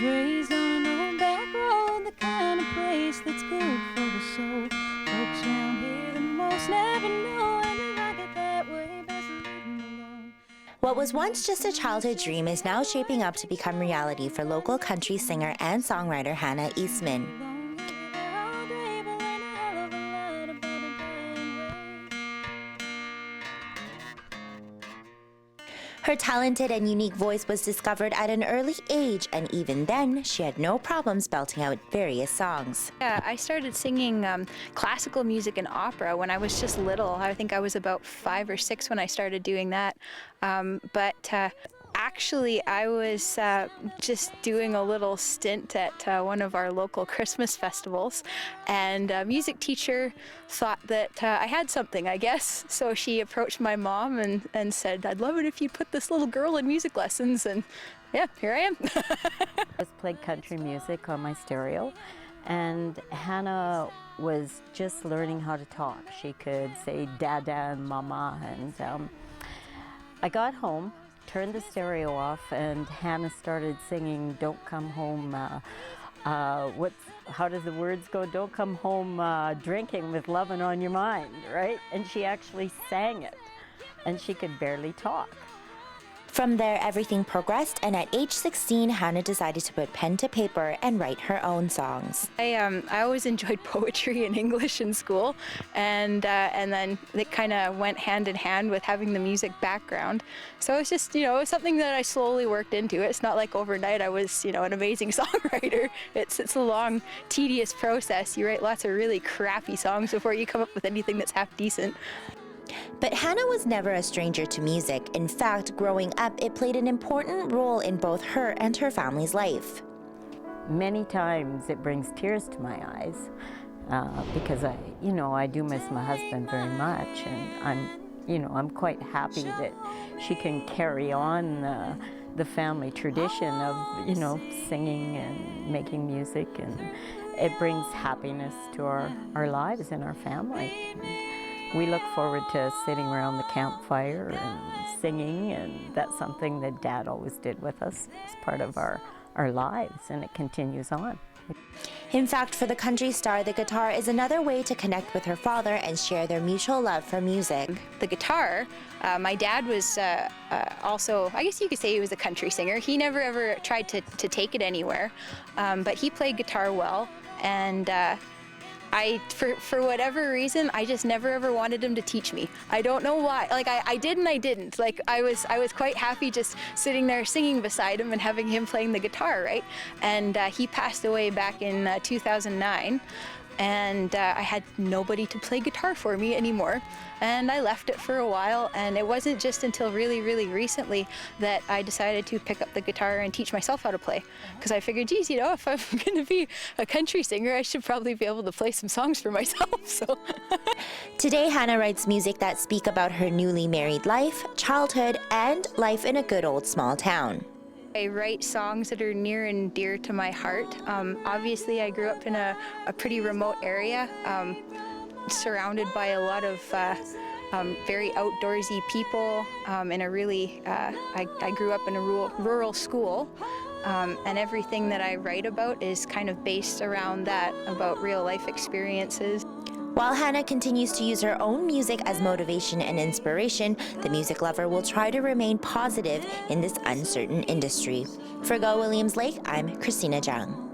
raised on an old back road, the kind of place that's good for the soul. Folks around here the most never know, and they like it that way, best leave them alone. What was once just a childhood dream is now shaping up to become reality for local country singer and songwriter Hana Eastmond. Her talented and unique voice was discovered at an early age, and even then, she had no problems belting out various songs. Yeah, I started singing classical music and opera when I was just little. I think I was about 5 or 6 when I started doing that. Actually, I was just doing a little stint at one of our local Christmas festivals, and a music teacher thought that I had something, I guess. So she approached my mom and said, "I'd love it if you'd put this little girl in music lessons," and yeah, here I am. I just played country music on my stereo, and Hana was just learning how to talk. She could say dada and mama, and I got home, turned the stereo off, and Hana started singing "Don't Come Home." How does the words go? "Don't come home drinking with lovin' on your mind," right? And she actually sang it, and she could barely talk. From there, everything progressed, and at age 16, Hana decided to put pen to paper and write her own songs. I always enjoyed poetry in English in school, and then it kind of went hand in hand with having the music background. So it's just, it was something that I slowly worked into. It's not like overnight I was, an amazing songwriter. It's a long, tedious process. You write lots of really crappy songs before you come up with anything that's half decent. But Hana was never a stranger to music. In fact, growing up, it played an important role in both her and her family's life. Many times it brings tears to my eyes because I do miss my husband very much, and I'm quite happy that she can carry on the family tradition of, singing and making music, and it brings happiness to our lives and our family. We look forward to sitting around the campfire and singing, and that's something that Dad always did with us as part of our lives, and it continues on. In fact, for the country star, the guitar is another way to connect with her father and share their mutual love for music. The guitar, my dad was also, I guess you could say he was a country singer. He never ever tried to take it anywhere, but he played guitar well, and for whatever reason, I just never ever wanted him to teach me. I don't know why. Like I did and I didn't. Like I was quite happy just sitting there singing beside him and having him playing the guitar, right? And he passed away back in 2009. And I had nobody to play guitar for me anymore, and I left it for a while, and it wasn't just until really, really recently that I decided to pick up the guitar and teach myself how to play, because I figured, geez, if I'm going to be a country singer, I should probably be able to play some songs for myself. So Today, Hana writes music that speak about her newly married life, childhood, and life in a good old small town. I write songs that are near and dear to my heart. Obviously, I grew up in a pretty remote area, surrounded by a lot of very outdoorsy people. In a really, I grew up in a rural school, and everything that I write about is kind of based around that, about real life experiences. While Hana continues to use her own music as motivation and inspiration, the music lover will try to remain positive in this uncertain industry. For Go Williams Lake, I'm Christina Jung.